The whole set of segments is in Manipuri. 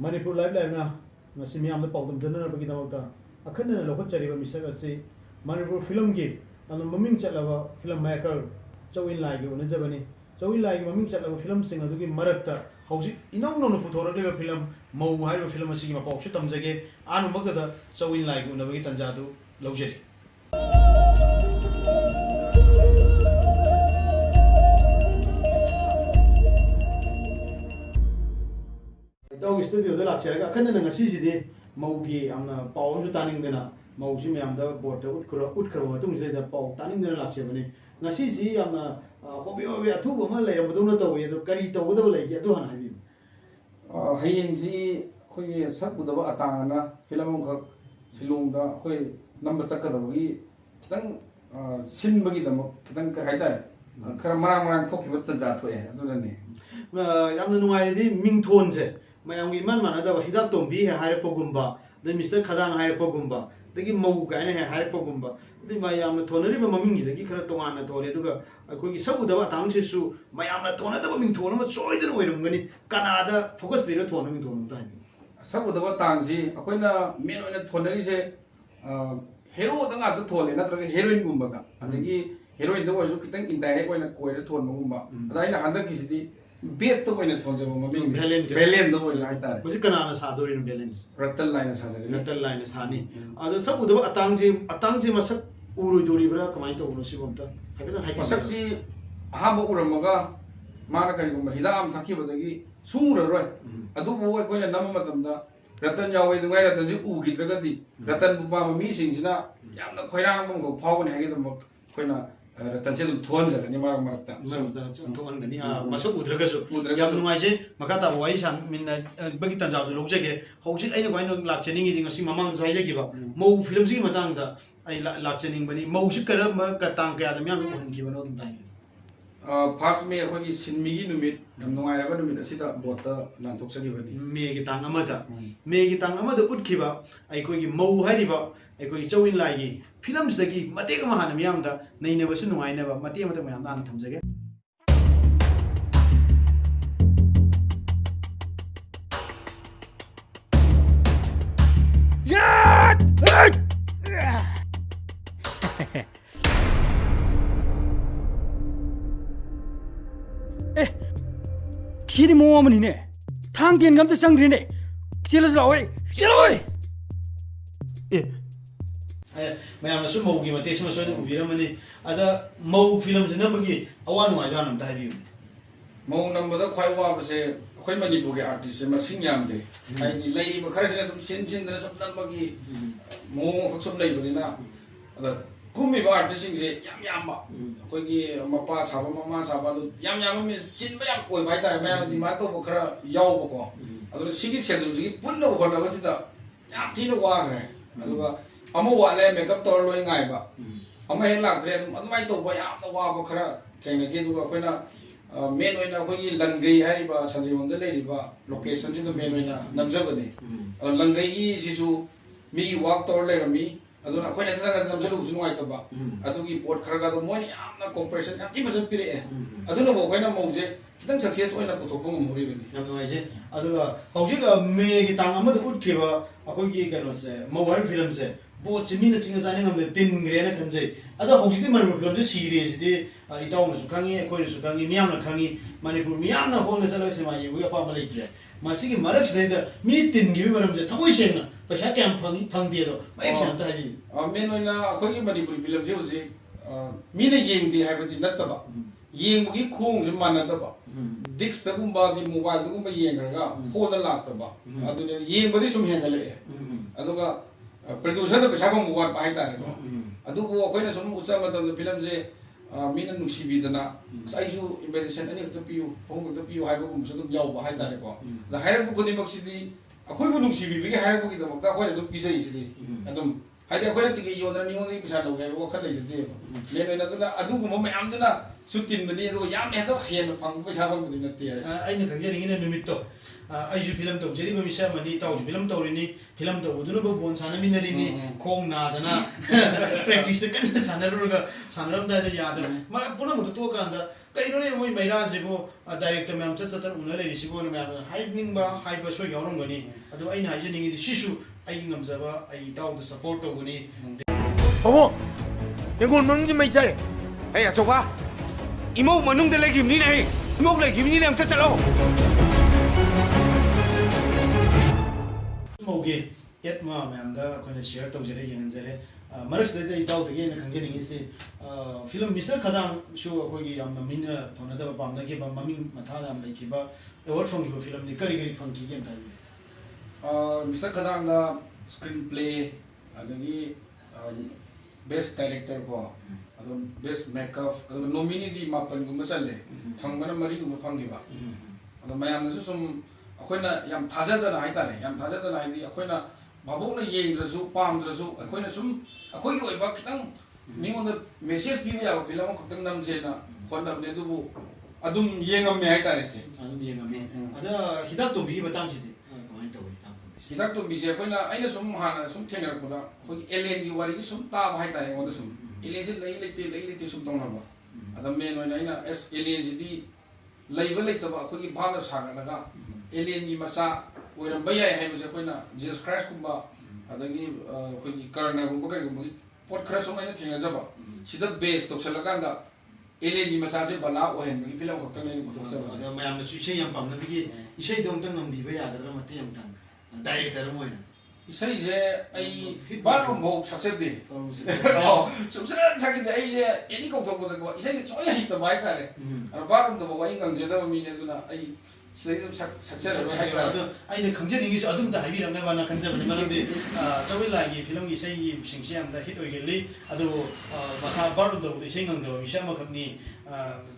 Manipur Live Live na ngasi miyam da pawdam dana bagi damakta akhana lokhachariba misak asi Manipur film gi anu maming chatlawa film maker Chawin Lai gi unajabani Chawin Lai gi maming chatlawa film sing adugi marakta hauji inong no photoraliba film mau haiba film asi gi mapaw chu tamjage anu makta da Chawin Lai gi unabagi tanjadu laujari Dog studio da lakcharaga akhana ngasi sidi maugi amna pawam ju taning dena mausi myam da board utkro matung se da paw taning dena lakchabani ngasi ji amna hobi hobi athu bama leiram buduna tawi do kari tawda lei gi adu han habi hayeng ji khoi sak budaba atangana film khak silung da khoi number chakadagi kitang sin bagi damo kitang ka haidai khara marang thokhiba tanja thoe adunani yamna nungai di mingthon se mayam gi man mana da hidak tombi he haire pogumba de Mr. Khadang haire pogumba dagi mau gaina he haire pogumba de mayam na thonari ba maming gi dagi khara tongan na thore duga akoi gi sabu da tang se su mayam na thona da ming thona ma soi da oirum gani kanada focus biro thona ming thona ta sabu da tang ji akoina men oina thonari se hero da nga da thole na tra heroine gumba ka adagi heroine da oisu kitang indai oina koira thonma gumba adaina handak gi sidi bet to oina thonjaba maming valiant da oina haitare hoji kanana sadorin balance ratal line sajagani ratal line sani ado sabu da atang ji masak urui duri bra kamai to uno sibomta habita hai masak ji ahaba uramaga mana kari gumba hidam thakibadagi sumura roi adu bo koina nam matamda ratan yawe dungai ratan ji ugi dragadi ratan buba mami singsina yamna khoirang mong phawni hagi dum koina ratan che dum thon jagani marak marakta thon gani masuk udragasu yam nungai je makata wai san min bagi tanjau du lokjege hauji aina bai no lakchening gi ngasi mamang zai je gi ba mo film ji matang da ai lakchening bani mo shi kara ma ka tang ka da myam hun gi bano dum dai first me khoi sinmi gi numit dam nungai ra ba numit asida bota lan tok sagi bani me gi tang amada ut ki ba ai koi gi mo hai ri ba ai koi Chawin Lai gi films dagi matek ma han myam da nei ne ba su nungai ne ba mate mate myam da an thamjage Kiri mo amani ne thang tian gam ta sang thine chelas lawai cheloi mayam na su mo gi mate sama so ni ubira mani ada mo film jina bagi awan wa janam ta bi mau nambada khoi wa ba se khoi mani bu ge artist ma sing yam de ai ni lei ba khara se dum sin sin da sab dan bagi mo khak sab lei bani na ada kumi ba artist sing se yam ba khoi gi mapa sa ba mama sa ba du yam mi chin ba yam koi bai ta ma di ma to ba khara yaw ba ko adu sigi se dum sigi pun no ko na ba si da yam thi no wa ga adu ba amu wa le makeup to loi ngai ba amu hen lak tre adu mai to ba yam no wa ba khara theng na ki du ba khoi na main oina khoi langai hari ba sanjimong da lei ba location ji do main oina namjaba ne langai gi sisu mi walk to le mi adu na khoi na tsaga namjalu su ngai to ba adu gi port khara ga do moi amna cooperation yam ti masan pire adu no bo khoi na mong je kitang success oina puthok pong mori bani adu ai je adu hauji ga me gi tang amada ut ke ba akoi gi kano se mobile film se bo chimi na chinga jani ngamle tin gre na khanjai adu hauji di Manipur film je series de itaw na su khangi koi su khangi miyam na khangi Manipur miyam na hol na chala se ma ye wi apa ma leitre ma sigi marak se da mi tin gi baram je thoi seng na paisa kyam phang de do ma ek sam ta bi main oina khoi gi Manipur film je usi mi na yeng di hai ba di natta ba yeng gi khong je man na ta ba dix ta gumba di mobile gumba yeng ga ho da lak ta ba adu ne yeng ba di sum hen ga le adu ga producer da pesa bang buat pai ta ko adu bo khoi na sum ucha ma ta film je mina nuksi bi dana sai su invitation ani to piu hong to piu hai ba gum su dum yaw ba hai ta ko da hai ra bu ko ni mak si di akhoi bu nuksi bi hai ra bu ki da mak ta khoi da pi sai si di adum hai da khoi na ti ki yo da ni hong ni pesa lo ga wo khan lai de le na da adu gum ma am da sutin mani ro yam ne da hen pang pesa bang ni na ti ai na khang je ring na numit to ꯑꯩꯁꯨ ꯐꯤꯂꯝ ꯇꯧꯖꯔꯤꯕ ꯃꯤꯁꯛ ꯑꯃꯅꯤ ꯏꯇꯥꯎꯁꯨ ꯐꯤꯂꯝ ꯇꯧꯔꯤꯅꯤ ꯐꯤꯂꯝ ꯇꯧꯕꯗꯨꯅꯕꯨ ꯕꯣꯜ ꯁꯥꯟꯅꯃꯤꯟꯅꯔꯤꯅꯤ ꯈꯣꯡ ꯅꯥꯗꯅ ꯄ꯭ꯔꯦꯛꯇꯤꯁꯇ ꯀꯟꯅ ꯁꯥꯟꯅꯔꯨꯔꯒ ꯁꯥꯟꯅꯔꯝꯗꯥꯏꯗ ꯌꯥꯗꯕ ꯃꯔꯛ ꯄꯨꯝꯅꯃꯛꯇ ꯇꯣꯛꯑꯀꯥꯟꯗ ꯀꯩꯅꯣꯅꯦ ꯃꯣꯏ ꯃꯩꯔꯥꯁꯤꯕꯨ ꯗꯥꯏꯔꯦꯛꯇꯔ ꯃꯌꯥꯝ ꯆꯠꯇꯅ ꯎꯅ ꯂꯩꯔꯤꯁꯤꯕꯨ ꯃꯌꯥꯝꯅ ꯍꯥꯏꯅꯤꯡꯕ ꯍꯥꯏꯕꯁꯨ ꯌꯥꯎꯔꯝꯒꯅꯤ ꯑꯗꯨ ꯑꯩꯅ ꯍꯥꯏꯖꯅꯤꯡꯉꯤꯗꯤ ꯁꯤꯁꯨ ꯑꯩꯒꯤ ꯉꯝꯖꯕ ꯑꯩ ꯏꯇꯥꯎꯗ ꯁꯞꯄꯣꯔꯠ ꯇꯧꯒꯅꯤ ꯄꯥꯕꯨꯡ ꯌꯦꯡꯒꯣꯟ ꯃꯅꯨꯡꯁꯤ ꯃꯩ ꯆꯥꯏ ꯑꯩ ꯑꯆꯧꯕ ꯏꯃꯧ ꯃꯅꯨꯡꯗ ꯂꯩꯈꯤꯕꯅꯤꯅ ꯑꯩ ꯏꯃꯧ ꯂꯩꯈꯤꯕꯅꯤꯅ ꯑꯝꯇ ꯆꯠꯂꯣ ꯃꯧꯒꯤ ꯑꯦꯠ ꯃꯌꯥꯝꯗ ꯑꯩꯈꯣꯏꯅ ꯁꯤꯌꯔ ꯇꯧꯖꯔꯦ ꯌꯦꯡꯍꯟꯖꯔꯦ ꯃꯔꯛꯁꯤꯗꯩꯗ ꯏꯇꯥꯎꯗꯒꯤ ꯑꯩꯅ ꯈꯪꯖꯅꯤꯡꯉꯤꯁꯤ ꯐꯤꯂꯝ ꯃꯤꯁꯇꯔ ꯈꯗꯥꯡꯁꯨ ꯑꯩꯈꯣꯏꯒꯤ ꯌꯥꯝꯅ ꯃꯤꯅ ꯊꯣꯟꯅꯗꯕ ꯄꯥꯝꯅꯈꯤꯕ ꯃꯃꯤꯡ ꯃꯊꯥꯗ ꯌꯥꯝ ꯂꯩꯈꯤꯕ ꯑꯦꯋꯥꯔꯗ ꯐꯪꯈꯤꯕ ꯐꯤꯂꯝꯗꯤ ꯀꯔꯤ ꯀꯔꯤ ꯐꯪꯈꯤꯒꯦ ꯑꯝꯇ ꯍꯥꯏꯕꯤꯌꯨ ꯃꯤꯁꯇꯔ ꯈꯗꯥꯡꯗ ꯁ꯭ꯀ꯭ꯔꯤꯟ ꯄ꯭ꯂꯦ ꯑꯗꯒꯤ ꯕꯦꯁ ꯗꯥꯏꯔꯦꯛꯇꯔ ꯀꯣ ꯑꯗꯨ ꯕꯦꯁ ꯃꯦꯀꯞ ꯑꯗꯨꯒ ꯅꯣꯃꯤꯅꯤꯗꯤ 9ꯒꯨꯝꯕ ꯆꯜꯂꯦ ꯐꯪꯕꯅ 3ꯒꯨꯝꯕ ꯐꯪꯈꯤꯕ ꯑꯗꯣ ꯃꯌꯥꯝꯅꯁꯨ ꯁꯨꯝ ꯑꯩꯈꯣꯏꯅ ꯌꯥꯝ ꯊꯥꯖꯗꯅ ꯍꯥꯏꯇꯥꯔꯦ ꯌꯥꯝ ꯊꯥꯖꯗꯅ ꯍꯥꯏꯗꯤ ꯑꯩꯈꯣꯏꯅ ꯚꯥꯕꯣꯛꯅ ꯌꯦꯡꯗ꯭ꯔꯁꯨ ꯄꯥꯝꯗ꯭ꯔꯁꯨ ꯑꯩꯈꯣꯏꯅ ꯁꯨꯝ ꯑꯩꯈꯣꯏꯒꯤ ꯑꯣꯏꯕ ꯈꯤꯇꯪ ꯃꯤꯉꯣꯟꯗ ꯃꯦꯁꯦꯖ ꯄꯤꯕ ꯌꯥꯕ ꯐꯤꯂꯝ ꯑꯃꯈꯛꯇꯪ ꯅꯝꯁꯦꯅ ꯍꯣꯠꯅꯕꯅꯦ ꯑꯗꯨꯕꯨ ꯑꯗꯨꯝ ꯌꯦꯡꯉꯝꯃꯦ ꯍꯥꯏꯇꯥꯔꯦ ꯁꯦ ꯑꯗꯨꯝ ꯌꯦꯡꯉꯝꯃꯤ ꯑꯗ ꯍꯤꯗꯥꯛ ꯇꯧꯕꯤꯒꯤ ꯃꯇꯥꯡꯁꯤꯗꯤ ꯀꯃꯥꯏꯅ ꯇꯧꯏ ꯍꯤꯗꯥꯛ ꯇꯣꯝꯕꯤꯁꯦ ꯑꯩꯅ ꯁꯨꯝ ꯍꯥꯟꯅ ꯁꯨꯝ ꯊꯦꯡꯅꯔꯛꯄꯗ ꯑꯩꯈꯣꯏꯒꯤ ꯑꯦꯂꯦꯟꯒꯤ ꯋꯥꯔꯤꯁꯤ ꯁꯨꯝ ꯇꯥꯕ ꯍꯥꯏꯇꯥꯔꯦ ꯑꯩꯉꯣꯟꯗ ꯁꯨꯝ ꯑꯦꯂꯦꯟꯁꯤ ꯂꯩ ꯂꯩꯇꯦ ꯁꯨꯝ ꯇꯧꯅꯕ ꯑꯗ ꯃꯦꯟ ꯑꯣꯏꯅ ꯑꯩꯅ ꯑꯦꯂꯦꯟꯁꯤꯗꯤ ꯂꯩꯕ ꯂꯩꯇꯕ ꯑꯩꯈꯣꯏꯒꯤ ꯚꯥꯞꯅ ꯁꯥꯒꯠꯂꯒ ꯑꯦꯂꯦꯟꯒꯤ ꯃꯆꯥ ꯑꯣꯏꯔꯝꯕ ꯌꯥꯏ ꯍꯥꯏꯕꯁꯦ ꯑꯩꯈꯣꯏꯅ ꯖꯤꯁꯁ ꯈ꯭ꯔꯥꯏꯁꯀꯨꯝꯕ ꯑꯗꯒꯤ ꯑꯩꯈꯣꯏꯒꯤ ꯀꯔꯅꯒꯨꯝꯕ ꯀꯔꯤꯒꯨꯝꯕꯒꯤ ꯄꯣꯠ ꯈꯔ ꯁꯨꯝ ꯑꯩꯅ ꯊꯦꯡꯅꯖꯕ ꯁꯤꯗ ꯕꯦꯁ ꯇꯧꯁꯜꯂꯀꯥꯟꯗ ꯑꯦꯂꯦꯟꯒꯤ ꯃꯆꯥꯁꯦ ꯕꯂꯥ ꯑꯣꯏꯍꯟꯕꯒꯤ ꯐꯤꯂꯝ ꯈꯛꯇꯪ ꯑꯩꯅ ꯄꯨꯊꯣꯛꯆꯕꯁꯦ ꯃꯌꯥꯝꯅꯁꯨ ꯏꯁꯩ ꯌꯥꯝ ꯄꯥꯝꯅꯕꯒꯤ ꯏꯁꯩꯗꯣ ꯑꯝꯇꯪ ꯉꯪꯕꯤꯕ ꯌꯥꯒꯗ꯭ꯔꯥ ꯃꯇꯦꯛ ꯑꯃꯇꯪ ꯗꯥꯏꯔꯦꯛꯇꯔ ꯑꯃ ꯑꯣꯏꯅ 이사이제 아이 바로 뭐 삭제돼. 좀 삭제돼. 아이제 애니 공통보다 그 이사이제 쪼야 있다 말다래. 바로도 뭐 인강제다 미네도나 아이 시대도 삭제를 삭제를 아도 아이는 강제닝이지 어둠다 하비람네바나 간자버니 말인데 저wil라기 필름이 이사이 싱시암다 히트 오이겔리 아도 마사 바로도 이사이강도 미샤마 갑니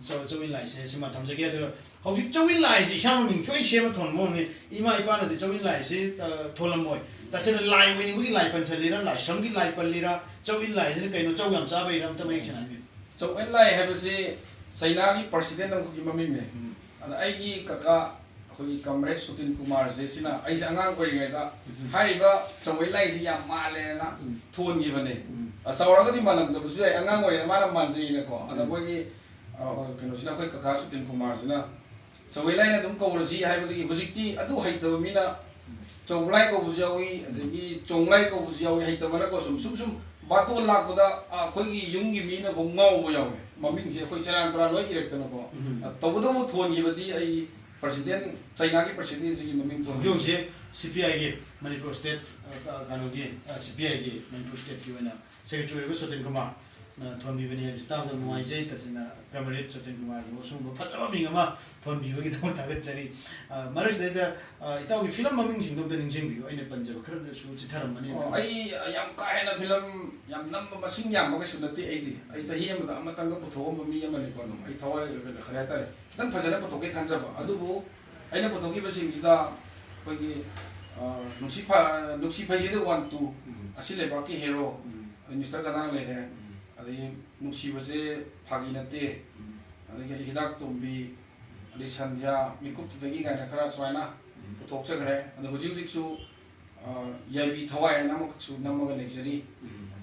저윌라이세 시마 담자게도 혹시 저윌라이지 이샤노밍 쪼이 셰마 톤모니 이마 이바나데 저윌라이시 톨람모이 다시는 라이 위니 우리 라이 판철리라 라이 성기 라이 빨리라 저윌라이는 그이노 쪼감 짜베이람 타메이션 아니 저윌라이 해버시 사이나기 프레시덴트 거기 맘이네 ꯑꯗ ꯑꯩꯒꯤ ꯀꯀꯥ ꯑꯩꯈꯣꯏꯒꯤ ꯀꯝꯔꯦꯗ ꯁꯨꯇꯤꯟ ꯀꯨꯃꯥꯔꯁꯦ ꯁꯤꯅ ꯑꯩꯁꯦ ꯑꯉꯥꯡ ꯑꯣꯏꯔꯤꯉꯩꯗ ꯍꯥꯏꯔꯤꯕ ꯆꯧꯋꯩ ꯂꯥꯏꯁꯤ ꯌꯥꯝ ꯃꯥꯜꯂꯦꯅ ꯊꯣꯟꯈꯤꯕꯅꯦ ꯆꯥꯎꯔꯒꯗꯤ ꯃꯥꯜꯂꯝꯗꯕꯁꯨ ꯌꯥꯏ ꯑꯉꯥꯡ ꯑꯣꯏꯔꯤꯉꯩꯗ ꯃꯥꯅ ꯃꯥꯟꯖꯩꯅꯀꯣ ꯑꯗ ꯃꯣꯏꯒꯤ ꯀꯩꯅꯣꯁꯤꯅ ꯑꯩꯈꯣꯏ ꯀꯀꯥ ꯁꯨꯇꯤꯟ ꯀꯨꯃꯥꯔꯁꯤꯅ ꯆꯧꯋꯩ ꯂꯥꯏꯅ ꯑꯗꯨꯝ ꯀꯧꯔꯁꯤ ꯍꯥꯏꯕꯗꯒꯤ ꯍꯧꯖꯤꯛꯇꯤ ꯑꯗꯨ ꯍꯩꯇꯕ ꯃꯤꯅ ꯆꯧꯂꯥꯏ ꯀꯧꯕꯁꯨ ꯌꯥꯎꯏ ꯑꯗꯒꯤ ꯆꯣꯡꯂꯥꯏ ꯀꯧꯕꯁꯨ ꯌꯥꯎꯏ ꯍꯩꯇꯕꯅꯀꯣ ꯁꯨꯝ ꯕꯥꯇꯣꯟ ꯂꯥꯛꯄꯗ ꯑꯩꯈꯣꯏꯒꯤ ꯌꯨꯝꯒꯤ ꯃꯤꯅꯐꯥꯎ ꯉꯥꯎꯕ ꯌꯥꯎꯋꯦ ꯃꯃꯤꯡꯁꯦ ꯑꯩꯈꯣꯏ ꯆꯔꯥꯡ ꯇꯔꯥ ꯂꯣꯏ ꯏꯔꯛꯇꯅꯀꯣ ꯇꯧꯕꯗꯕꯨ ꯊꯣꯟꯈꯤꯕꯗꯤ ꯑꯩ ꯄ꯭ꯔꯁꯤꯗꯦꯟ ꯆꯩꯅꯥꯒꯤ ꯄ꯭ꯔꯁꯤꯗꯦꯟꯁꯤꯒꯤ ꯃꯃꯤꯡ ꯊꯣꯟꯈꯤꯕ CPIꯒꯤ ꯃꯅꯤꯄꯨꯔ ꯁ꯭ꯇꯦꯠ ꯀꯩꯅꯣꯒꯤ CPIꯒꯤ ꯃꯅꯤꯄꯨꯔ ꯁ꯭ꯇꯦꯠꯀꯤ ꯑꯣꯏꯅ ꯁꯦꯀ꯭ꯔꯦꯇꯔꯤ ꯑꯣꯏꯕ ꯁꯨꯇꯤꯟ ꯀꯨꯃꯥꯔꯅ ꯊꯣꯟꯕꯤꯕꯅꯤ ꯍꯥꯏꯕꯁꯤ ꯇꯥꯕꯗ ꯅꯨꯡꯉꯥꯏꯖꯩ ꯇꯁꯦꯡꯅ ꯀꯃꯔꯦꯗ ꯁꯨꯇꯤꯟ ꯀꯨꯃꯥꯔꯒꯤ ꯑꯁꯨꯝꯕ ꯐꯖꯕ ꯃꯤꯡ ꯑꯃ ꯊꯣꯟꯕꯤꯕꯒꯤꯗꯃꯛ ꯊꯥꯒꯠꯆꯔꯤ ꯃꯔꯛꯁꯤꯗꯩꯗ ꯏꯇꯥꯎꯒꯤ ꯐꯤꯂꯝ ꯃꯃꯤꯡꯁꯤꯡꯗꯣ ꯑꯝꯇ ꯅꯤꯡꯁꯤꯡꯕꯤꯌꯨ ꯑꯩꯅ ꯄꯟꯖꯕ ꯈꯔꯗꯁꯨ ꯆꯤꯊꯔꯝꯕꯅꯤ ꯑꯩ ꯌꯥꯝ ꯀꯥ ꯍꯦꯟꯅ ꯐꯤꯂꯝ ꯌꯥꯝ ꯅꯝꯕ ꯃꯁꯤꯡ ꯌꯥꯝꯕ ꯀꯩꯁꯨ ꯅꯠꯇꯦ ꯑꯩꯗꯤ ꯑꯩ ꯆꯍꯤ ꯑꯃꯗ ꯑꯃꯇꯪꯒ ꯄꯨꯊꯣꯛꯑꯝꯕ ꯃꯤ ꯑꯃꯅꯤꯀꯣ ꯑꯗꯨꯝ ꯑꯩ ꯊꯋꯥꯏ ꯈꯔ ꯍꯥꯏꯇꯥꯔꯦ ꯈꯤꯇꯪ ꯐꯖꯅ ꯄꯨꯊꯣꯛꯀꯦ ꯈꯟꯖꯕ ꯑꯗꯨꯕꯨ ꯑꯩꯅ ꯄꯨꯊꯣꯛꯈꯤꯕꯁꯤꯡꯁꯤꯗ ꯑꯩꯈꯣꯏꯒꯤ ꯅꯨꯡꯁꯤ ꯐꯩꯖꯦꯗ 1 2 ꯑꯁꯤ ꯂꯩꯕꯥꯛꯀꯤ ꯍꯦꯔꯣ ꯃꯤꯁꯇꯔ ꯀꯗꯥꯡ ꯂꯩꯔꯦ ꯑꯗꯒꯤ ꯅꯨꯡꯁꯤꯕꯁꯦ ꯐꯥꯒꯤ ꯅꯠꯇꯦ ꯑꯗꯒꯤ ꯍꯤꯗꯥꯛ ꯇꯣꯝꯕꯤ ꯑꯗꯩ ꯁꯟꯙ꯭ꯌꯥ ꯃꯤꯀꯨꯞꯇꯨꯗꯒꯤ ꯀꯥꯏꯅ ꯈꯔ ꯁꯨꯃꯥꯏꯅ ꯄꯨꯊꯣꯛꯆꯈ꯭ꯔꯦ ꯑꯗꯣ ꯍꯧꯖꯤꯛꯁꯨ ꯌꯥꯏꯕꯤ ꯊꯋꯥꯏ ꯍꯥꯏꯅ ꯑꯃꯈꯛꯁꯨ ꯅꯝꯃꯒ ꯂꯩꯖꯔꯤ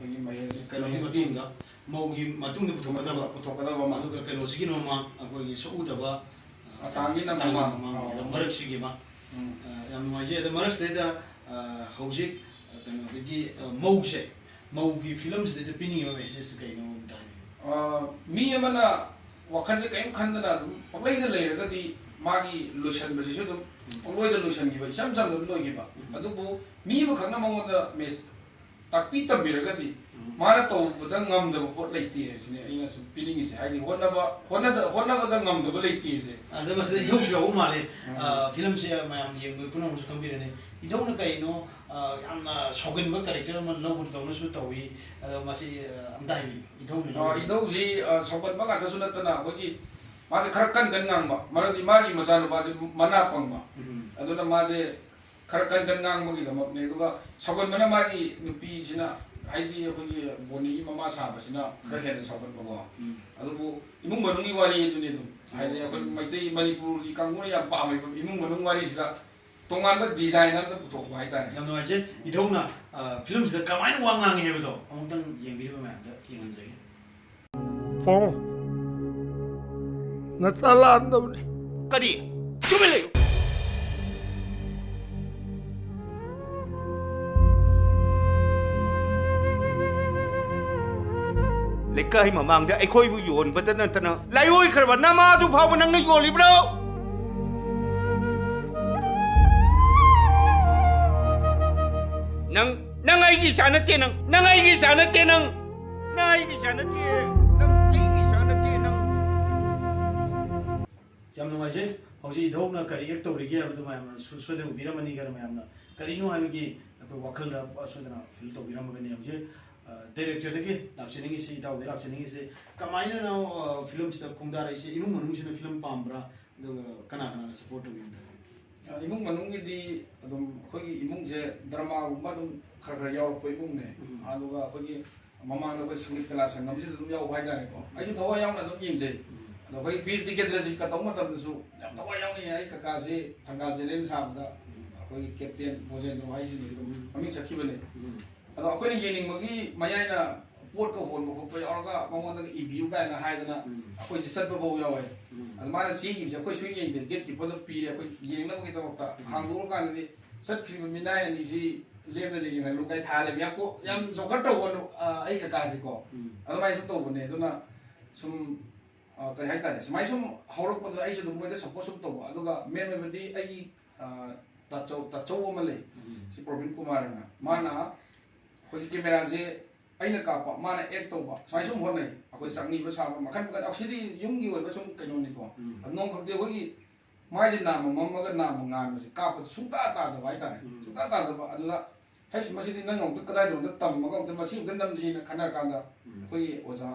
ꯑꯩꯈꯣꯏꯒꯤ ꯃꯍꯦꯁꯀꯤ ꯃꯧꯒꯤ ꯃꯇꯨꯡꯗ ꯄꯨꯊꯣꯛꯀꯗꯕ ꯑꯃ ꯑꯗꯨꯒ ꯀꯩꯅꯣꯁꯤꯒꯤ ꯃꯃꯥꯡ ꯑꯩꯈꯣꯏꯒꯤ ꯁꯛꯎꯗꯕ ꯑꯇꯥꯡꯒꯤ ꯃꯃꯥꯡ ꯃꯔꯛꯁꯤꯒꯤ ꯑꯃ ꯌꯥꯝ ꯅꯨꯡꯉꯥꯏꯖꯩ ꯑꯗꯣ ꯃꯔꯛꯁꯤꯗꯩꯗ ꯍꯧꯖꯤꯛ ꯀꯩꯅꯣꯗꯒꯤ ꯃꯧꯒꯤ ꯐꯤꯂꯝꯁꯤꯗꯩꯗ ꯄꯤꯅꯤꯡꯉꯤꯕ ꯃꯦꯁꯦꯖ ꯀꯩꯅꯣ ꯑꯝꯇ ꯃꯤ ꯑꯃꯅ ꯋꯥꯈꯜꯁꯦ ꯀꯔꯤꯝ ꯈꯟꯗꯅ ꯑꯗꯨꯝ ꯄꯪꯂꯩꯗ ꯂꯩꯔꯒꯗꯤ ꯃꯥꯒꯤ ꯂꯣꯏꯁꯟꯕꯁꯤꯁꯨ ꯑꯗꯨꯝ ꯄꯪꯂꯣꯏꯗ ꯂꯣꯏꯁꯟꯈꯤꯕ ꯏꯆꯝ ꯆꯝꯅ ꯑꯗꯨꯝ ꯂꯣꯏꯈꯤꯕ ꯑꯗꯨꯕꯨ ꯃꯤ ꯑꯃꯈꯛꯅ ꯃꯉꯣꯟꯗ ꯇꯥꯛꯄꯤ ꯇꯝꯕꯤꯔꯒꯗꯤ ꯃꯥꯅ ꯇꯧꯕꯗ ꯉꯝꯗꯕ ꯄꯣꯠ ꯂꯩꯇꯦ ꯁꯤꯅꯦ ꯑꯩꯅ ꯁꯨꯝ ꯄꯤꯅꯤꯡꯉꯤꯁꯦ ꯍꯥꯏꯗꯤ ꯍꯣꯠꯅꯕꯗ ꯉꯝꯗꯕ ꯂꯩꯇꯦꯁꯦ ꯑꯗ ꯃꯁꯤꯗ ꯏꯙꯧꯁꯨ ꯌꯥꯎꯕ ꯃꯥꯜꯂꯦ ꯐꯤꯂꯝꯁꯦ ꯃꯌꯥꯝ ꯌꯦꯡꯕ ꯄꯨꯝꯅꯃꯛꯁꯨ ꯈꯪꯕꯤꯔꯅꯤ ꯏꯙꯧꯅ ꯀꯩꯅꯣ ꯌꯥꯝꯅ ꯁꯥꯎꯒꯟꯕ ꯀꯦꯔꯦꯛꯇꯔ ꯑꯃ ꯂꯧꯕꯗꯧꯅꯁꯨ ꯇꯧꯏ ꯑꯗꯣ ꯃꯁꯤ ꯑꯝꯇ ꯍꯥꯏꯕꯤꯌꯨ ꯏꯙꯧꯅ ꯏꯙꯧꯁꯤ ꯁꯥꯎꯒꯟꯕ ꯉꯥꯛꯇꯁꯨ ꯅꯠꯇꯅ ꯑꯩꯈꯣꯏꯒꯤ मासे खर कन ngangba maradi magi machanu base mana pangba aduna maje खर कन ngang दमक ने दुगा सगन मना मागी नुपी सिना हाइदी अखोगी बोनी ममा साबसिना खर हेन सगन बगो अदुबु इमुंग मनुंगी वारी जुने दु हाइदे अखोई मैतै मणिपुर की कांगुने या पामै इमुंग मनुंग वारी सिदा ꯇꯣꯉꯥꯟꯕ ꯗꯤꯖꯥꯏꯟ ꯑꯃꯗ ꯄꯨꯊꯣꯛꯄ ꯍꯥꯏꯇꯥꯔꯦ ꯌꯥꯝ ꯅꯨꯡꯉꯥꯏꯖꯩ ꯏꯙꯧꯅ ꯐꯤꯂꯝꯁꯤꯗ ꯀꯃꯥꯏꯅ ꯋꯥ ꯉꯥꯡꯉꯤ ꯍꯥꯏꯕꯗꯣ ꯑꯃꯨꯛꯇꯪ ꯌꯦꯡꯕꯤꯔꯤꯕ ꯃꯌꯥꯝꯗ ꯌꯦꯡꯍꯟꯖꯒꯦ ꯐꯣꯡ ꯅꯆꯥ ꯂꯥꯟꯗꯕꯅꯤ ꯀꯔꯤ ꯆꯨꯝꯃꯦ ꯂꯩꯌꯨ ꯂꯩꯀꯥꯏ ꯃꯃꯥꯡꯗ ꯑꯩꯈꯣꯏꯕꯨ ꯌꯣꯟꯕꯇ ꯅꯠꯇꯅ ꯂꯥꯏꯑꯣꯏꯈ꯭ꯔꯕ ꯅꯃꯥꯗꯨ ꯐꯥꯎꯕ ꯅꯪꯅ ꯌꯣꯜꯂꯤꯕ꯭ꯔꯣ ꯅꯪ ꯑꯩꯒꯤ ꯏꯆꯥ ꯅꯠꯇꯦ ꯅꯪ ꯑꯩꯒꯤ ꯏꯆꯥ ꯅꯠꯇꯦ ꯅꯪ ꯑꯩꯒꯤ ꯏꯆꯥ ꯅꯠꯇꯦ ꯑꯩꯒꯤ ꯏꯆꯥ ꯅꯠꯇꯦ ꯌꯥꯝ ꯅꯨꯡꯉꯥꯏꯖꯩ ꯍꯧꯖꯤꯛ ꯏꯙꯧꯅ ꯀꯔꯤ ꯑꯦꯛ ꯇꯧꯔꯤꯒꯦ ꯍꯥꯏꯕꯗꯨ ꯃꯌꯥꯝꯅ ꯁꯣꯏꯗꯅ ꯎꯕꯤꯔꯝꯃꯅꯤ ꯈꯔ ꯃꯌꯥꯝꯅ ꯀꯔꯤꯅꯣ ꯍꯥꯏꯕꯒꯤ ꯑꯩꯈꯣꯏ ꯋꯥꯈꯜꯗ ꯁꯣꯏꯗꯅ ꯐꯤꯜ ꯇꯧꯕꯤꯔꯝꯃꯒꯅꯤ ꯍꯧꯖꯤꯛ ꯗꯥꯏꯔꯦꯛꯇꯔꯗꯒꯤ ꯂꯥꯛꯆꯅꯤꯡꯉꯤꯁꯤ ꯏꯇꯥꯎꯗꯒꯤ ꯂꯥꯛꯆꯅꯤꯡꯉꯤꯁꯤ ꯀꯃꯥꯏꯅꯅꯣ ꯐꯤꯂꯝꯁꯤꯗ ꯈꯣꯡꯗꯥꯔꯛꯏꯁꯤ ꯏꯃꯨꯡ ꯃꯅꯨꯡꯁꯤꯅ ꯐꯤꯂꯝ ꯄꯥꯝꯕ꯭ꯔꯥ ꯑꯗꯨꯒ ꯀꯅꯥꯅ ꯁꯞꯄꯣꯔꯠ ꯇꯧꯕꯤꯕ꯭ꯔꯥ ꯏꯃꯨꯡ ꯃꯅꯨꯡꯒꯤꯗꯤ ꯑꯗꯨꯝ ꯑꯩꯈꯣꯏꯒꯤ ꯏꯃꯨꯡꯁꯦ ꯗ꯭ꯔꯃꯥꯒꯨꯝꯕ ꯑꯗꯨꯝ ꯈꯔ ꯌꯥꯎꯔꯛꯄ ꯏꯃꯨꯡꯅꯦ ꯑꯗꯨꯒ ꯑꯩꯈꯣꯏꯒꯤ ꯃꯃꯥꯡꯗ ꯑꯩꯈꯣꯏ ꯁꯪꯒꯤꯠ ꯀꯂꯥ ꯁꯪꯒꯝꯁꯤꯗ ꯑꯗꯨꯝ ꯌꯥꯎꯕ ꯍꯥꯏꯇꯥꯔꯦꯀꯣ ꯑꯩꯁꯨ ꯊꯋꯥꯏ ꯌꯥꯎꯅ ꯑꯗꯨꯝ ꯌꯦꯡꯖꯩ ꯑꯗꯣ ꯑꯩꯈꯣꯏ ꯕꯤꯔ ꯇꯤꯀꯦꯟꯗ꯭ꯔꯖꯤꯠꯀ ꯇꯧꯕ ꯃꯇꯝꯗꯁꯨ ꯌꯥꯝ ꯊꯋꯥꯏ ꯌꯥꯎꯅ ꯌꯦꯡꯉꯦ ꯑꯩ ꯀꯀꯥꯁꯦ ꯊꯪꯒꯥꯜ ꯖꯦꯅꯔꯦꯜ ꯁꯥꯕꯗ ꯑꯩꯈꯣꯏꯒꯤ ꯀꯦꯞꯇꯦꯟ ꯕꯣꯖꯦꯟꯗ꯭ꯔ ꯍꯥꯏꯁꯤꯅꯤ ꯑꯗꯨꯝ ꯃꯃꯤꯡ ꯆꯠꯈꯤꯕꯅꯦ ꯑꯗꯣ ꯑꯩꯈꯣꯏꯅ ꯌꯦꯡꯅꯤꯡꯕꯒꯤ ꯃꯌꯥꯏꯅ ꯄꯣꯠꯀ ꯍꯣꯟꯕ ꯈꯣꯠꯄ ꯌꯥꯎꯔꯒ ꯃꯉꯣꯟꯗ ꯏꯕꯤꯌꯨ ꯀꯥꯏꯅ ꯍꯥꯏꯗꯅ ꯑꯩꯈꯣꯏꯁꯦ ꯆꯠꯄ ꯐꯥꯎ ꯌꯥꯎꯋꯦ ꯑꯗꯣ ꯃꯥꯅ ꯆꯦ ꯏꯕꯁꯦ ꯑꯩꯈꯣꯏ ꯁꯨꯡ ꯌꯦꯡꯗꯦ ꯒꯦꯠ ꯀꯤꯄꯔꯗ ꯄꯤꯔꯦ ꯑꯩꯈꯣꯏ ꯌꯦꯡꯅꯕꯒꯤꯗꯃꯛꯇ ꯍꯥꯡꯗꯣꯛꯑꯀꯥꯟꯗꯗꯤ ꯆꯠꯈ꯭ꯔꯤꯕ ꯃꯤꯅꯥꯏ ꯑꯅꯤꯁꯤ ꯂꯦꯝꯅ ꯌꯦꯡꯍꯜꯂꯨ ꯀꯥꯏ ꯊꯥꯜꯂꯦꯕ ꯌꯥꯝ ꯖꯣꯀꯔ ꯇꯧꯕ ꯑꯩ ꯀꯀꯥꯁꯤꯀꯣ ꯑꯗꯨꯃꯥꯏꯅ ꯁꯨꯝ ꯇꯧꯕꯅꯦ ꯑꯗꯨꯅ ꯁꯨꯝ ꯀꯔꯤ ꯍꯥꯏꯇꯥꯔꯦ ꯁꯨꯃꯥꯏꯅ ꯁꯨꯝ ꯍꯧꯔꯛꯄꯗ ꯑꯩꯁꯨ ꯑꯗꯨꯝ ꯃꯣꯏꯗ ꯁꯞꯄꯣꯔꯠ ꯁꯨꯝ ꯇꯧꯕ ꯑꯗꯨꯒ ꯃꯦꯟ ꯑꯣꯏꯕꯗꯤ ꯑꯩꯒꯤ ꯇꯥꯆꯧ ꯑꯃ ꯂꯩ ꯁꯤ ꯄ꯭ꯔꯣꯕꯤꯟ ꯀꯨꯃꯥꯔꯅ ꯃꯥꯅ ꯑꯩꯈꯣꯏꯒꯤ ꯀꯦꯃꯦꯔꯥꯁꯦ ꯑꯩꯅ ꯀꯥꯞꯄ ꯃꯥꯅ ꯑꯦꯛ ꯇꯧꯕ ꯁꯨꯃꯥꯏꯅ ꯁꯨꯝ ꯍꯣꯠꯅꯩ ꯑꯩꯈꯣꯏ ꯆꯪꯅꯤꯕ ꯁꯥꯕ ꯃꯈꯜ ꯁꯤꯗꯤ ꯌꯨꯝꯒꯤ ꯑꯣꯏꯕ ꯁꯨꯝ ꯀꯩꯅꯣꯅꯤꯀꯣ ꯅꯣꯡ ꯈꯛꯇꯤ ꯑꯩꯈꯣꯏꯒꯤ ꯃꯥꯏꯁꯦ ꯅꯥꯝꯃ ꯃꯝꯃꯒ ꯅꯥꯝꯃ ꯉꯥꯟꯕꯁꯦ ꯀꯥꯞꯄꯗ ꯁꯨꯡꯇꯥ ꯇꯥꯗꯕ ꯍꯥꯏꯇꯥꯔꯦ ꯁꯨꯡꯇꯥ ꯇꯥꯗꯕ ꯑꯗꯨꯗ ꯍꯩꯁ ꯃꯁꯤꯗꯤ ꯅꯪ ꯑꯃꯨꯛꯇ ꯀꯗꯥꯏꯗꯅꯣꯝꯇ ꯇꯝꯃꯒ ꯑꯃꯨꯛꯇ ꯃꯁꯤ ꯑꯃꯨꯛꯇ ꯅꯝꯁꯤꯅ ꯈꯟꯅꯔ ꯀꯥꯟꯗ ꯑꯩꯈꯣꯏꯒꯤ ꯑꯣꯖꯥ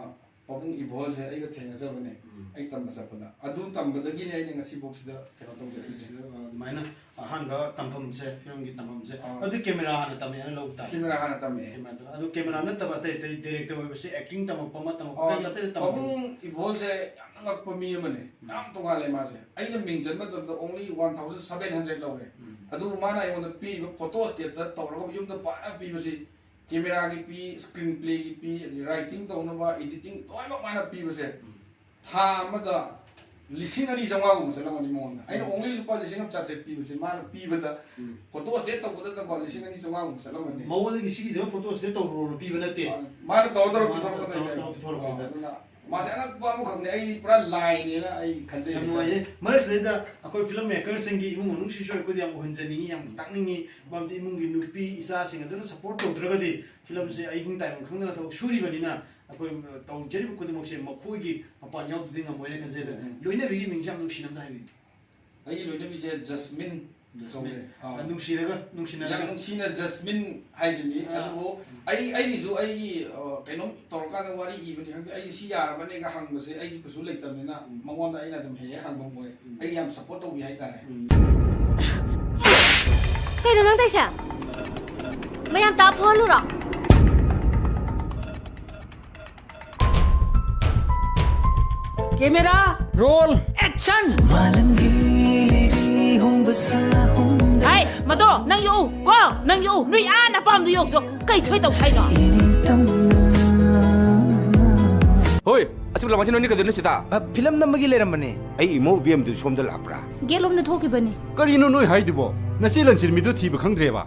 ꯄꯥꯕꯨꯡ ꯏꯕꯣꯜꯁꯦ ꯑꯩꯒ ꯊꯦꯡꯅꯖꯕꯅꯦ ꯑꯩ ꯇꯝꯕ ꯆꯠꯄꯗ ꯑꯗꯨ ꯇꯝꯕꯗꯒꯤꯅꯦ ꯑꯩꯅ ꯉꯁꯤꯐꯥꯎꯁꯤꯗ ꯀꯩꯅꯣ ꯇꯧꯖꯔꯛꯏꯁꯦ ꯑꯗꯨꯃꯥꯏꯅ ꯑꯍꯥꯟꯕ ꯇꯝꯐꯝꯁꯦ ꯐꯤꯂꯝꯒꯤ ꯇꯝꯐꯝꯁꯦ ꯑꯗꯨ ꯀꯦꯃꯦꯔꯥ ꯍꯥꯟꯅ ꯇꯝꯃꯦꯅ ꯂꯧ ꯇꯥꯏ ꯀꯦꯃꯦꯔꯥ ꯍꯥꯟꯅ ꯇꯝꯃꯛꯑꯦ ꯑꯗꯨ ꯀꯦꯃꯦꯔꯥ ꯅꯠꯇꯕ ꯑꯇꯩ ꯑꯇꯩ ꯗꯥꯏꯔꯦꯛꯇꯔ ꯑꯣꯏꯕꯁꯦ ꯑꯦꯛꯇꯤꯡ ꯇꯝꯃꯛꯄ ꯑꯃ ꯇꯝꯃꯛꯄ ꯀꯩ ꯑꯇꯩ ꯇꯝꯃꯛꯄ ꯄꯥꯕꯨꯡ ꯏꯕꯣꯜꯁꯦ ꯌꯥꯝꯅ ꯉꯛꯄ ꯃꯤ ꯑꯃꯅꯦ ꯌꯥꯝ ꯇꯣꯉꯥꯜꯂꯦ ꯃꯥꯁꯦ ꯑꯩꯅ ꯃꯤꯡ ꯆꯟꯕ ꯃꯇꯝꯗ ꯑꯣꯡꯂꯤ 1700 ꯂꯧꯋꯦ ꯑꯗꯨꯕꯨ ꯃꯥꯅ ꯑꯩꯉꯣꯟꯗ ꯄꯤꯔꯤꯕ ꯐꯣꯇꯣ ꯁ꯭ꯇꯦꯠꯇ ꯇꯧꯔꯒ ꯌꯨꯝꯗ ꯄꯥꯛꯅ ꯄꯤꯕꯁꯤ ꯀꯦꯃꯦꯔꯥꯒꯤ ꯄꯤ ꯁ꯭ꯀ꯭ꯔꯤꯟ ꯄ꯭ꯂꯦꯒꯤ ꯄꯤ ꯑꯗꯩ ꯔꯥꯏꯇꯤꯡ ꯇꯧꯅꯕ ꯏꯗꯤꯇꯤꯡ ꯂꯣꯏꯅꯃꯛ ꯃꯥꯅ ꯄꯤꯕꯁꯦ ꯊꯥ ꯑꯃꯗ 2,200 ꯆꯠꯂꯝꯒꯅꯤ ꯃꯉꯣꯟꯗ ꯑꯩꯅ ꯑꯣꯡꯂꯤ ꯂꯨꯄꯥ 1,700 ꯄꯤꯕꯁꯦ ꯃꯥꯅ ꯄꯤꯕꯗ ꯐꯣꯇꯣ ꯁ꯭ꯇꯦꯠ ꯇꯧꯕꯗꯀꯣ 2,200 ꯆꯠꯂꯝꯒꯅꯤ ꯃꯉꯣꯟꯗꯒꯤ ꯁꯤꯒꯤꯁꯦ ꯐꯣꯇꯣ ꯁ꯭ꯇꯦꯠ ꯇꯧꯔꯣꯅ ꯄꯤꯕ ꯅꯠꯇꯦ ꯃꯥꯅ ꯇꯧꯔ ꯄꯤꯊꯣꯔꯛꯀꯗꯣꯏꯅꯦ ꯃꯥꯁꯦ ꯑꯉꯛꯄ ꯑꯃꯈꯛꯅꯦ ꯑꯩ ꯄꯨꯔꯥ ꯂꯥꯏꯅꯦꯅ ꯑꯩ ꯈꯟꯖꯩ ꯌꯥꯝ ꯅꯨꯡꯉꯥꯏꯖꯩ ꯃꯔꯛꯁꯤꯗꯩꯗ ꯑꯩꯈꯣꯏ ꯐꯤꯂꯝ ꯃꯦꯀꯔꯁꯤꯡꯒꯤ ꯏꯃꯨꯡ ꯃꯅꯨꯡꯁꯤꯁꯨ ꯑꯩꯈꯣꯏꯗ ꯌꯥꯝ ꯎꯍꯟꯖꯅꯤꯡꯉꯤ ꯌꯥꯝ ꯇꯥꯛꯅꯤꯡꯉꯤ ꯃꯔꯝꯗꯤ ꯏꯃꯨꯡꯒꯤ ꯅꯨꯄꯤ ꯏꯆꯥꯁꯤꯡ ꯑꯗꯨꯅ ꯁꯞꯄꯣꯔꯠ ꯇꯧꯗ꯭ꯔꯒꯗꯤ ꯐꯤꯂꯝꯁꯦ ꯑꯍꯤꯡ ꯇꯥꯏꯕꯪ ꯈꯪꯗꯅ ꯊꯕꯛ ꯁꯨꯔꯤꯕꯅꯤꯅ ꯑꯩꯈꯣꯏ ꯇꯧꯖꯔꯤꯕ ꯈꯨꯗꯤꯡꯃꯛꯁꯦ ꯃꯈꯣꯏꯒꯤ ꯃꯄꯥꯟ ꯌꯥꯎꯗ꯭ꯔꯗꯤ ꯉꯝꯃꯣꯏꯅ ꯈꯟꯖꯩ ꯑꯗ ꯂꯣꯏꯅꯕꯤꯒꯤ ꯃꯤꯡꯁꯦ ꯌꯥꯝ ꯅꯨꯡꯁꯤꯅꯕꯗ ꯍꯥꯏꯕꯤꯌꯨ ꯑꯩꯒꯤ ꯂꯣꯏꯅꯕꯤꯁꯦ ꯖꯁꯃꯤꯟ ꯅꯨꯡꯁꯤꯔꯒ ꯅꯨꯡꯁꯤꯅ ꯌꯥꯝ ꯅꯨꯡꯁꯤꯅ ꯖꯁꯃꯤꯟ ꯍꯥꯏꯁꯤꯅꯤ ꯑꯗꯨꯕꯨ ꯑꯩꯒꯤꯁꯨ ꯑꯩꯒꯤ ꯀꯩꯅꯣꯝ ꯇꯧꯔꯀꯥꯟꯗ ꯋꯥꯔꯤ ꯏꯕꯅꯤ ꯈꯪꯗꯦ ꯑꯩ ꯁꯤ ꯌꯥꯔꯕꯅꯦꯒ ꯍꯪꯕꯁꯦ ꯑꯩꯁꯨ ꯀꯩꯁꯨ ꯂꯩꯇꯕꯅꯤ나 ꯃꯉꯣꯟꯗ ꯑꯩꯅ ꯑꯗꯨꯝ ꯍꯦꯛ ꯍꯪꯕ ꯃꯣꯏ ꯑꯩ ꯌꯥꯝ ꯁꯞꯄꯣꯔꯠ ꯇꯧꯕꯤ ꯍꯥꯏꯇꯥꯔꯦ ꯀꯩꯅꯣ ꯅꯪ ꯇꯩꯁꯦ ꯃꯌꯥꯝ ꯇꯥ ꯐꯣꯟꯂꯨꯔꯣ camera roll action Hey, mado, nang yo, ko, nang yo, nui ana pam du yo so, kai thoi tau thai no. Hoi, asib lamang chino ni kadun na sita. Film नंबगी लेरमने ꯑꯩ ꯏꯃꯧ ꯏꯕꯦꯝꯗꯨ ꯁꯣꯝꯗ ꯂꯥꯛꯄ꯭ꯔꯥ ꯒꯦꯠꯂꯣꯝꯗ ꯊꯣꯛꯈꯤꯕꯅꯤ Karino noi haidubo. Nasi lansir mido thiba khangdreba.